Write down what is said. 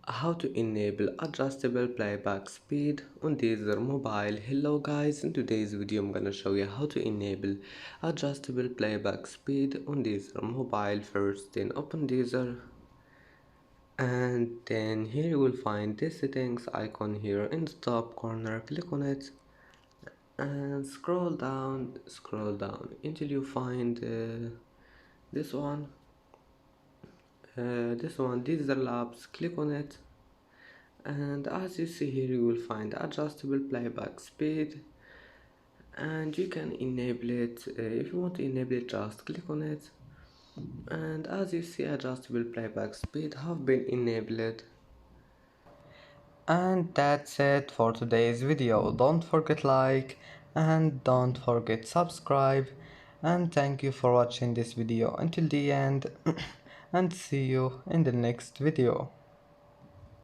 How to enable adjustable playback speed on Deezer mobile. Hello guys, in today's video I'm gonna show you how to enable adjustable playback speed on Deezer mobile. First, then open Deezer, and then here you will find this settings icon here in the top corner. Click on it and scroll down until you find this one. This one, Deezer Labs. Click on it, and as you see here you will find adjustable playback speed, and you can enable it. If you want to enable it, just click on it, and as you see adjustable playback speed have been enabled. And that's it for today's video. Don't forget like and don't forget subscribe, and thank you for watching this video until the end and see you in the next video.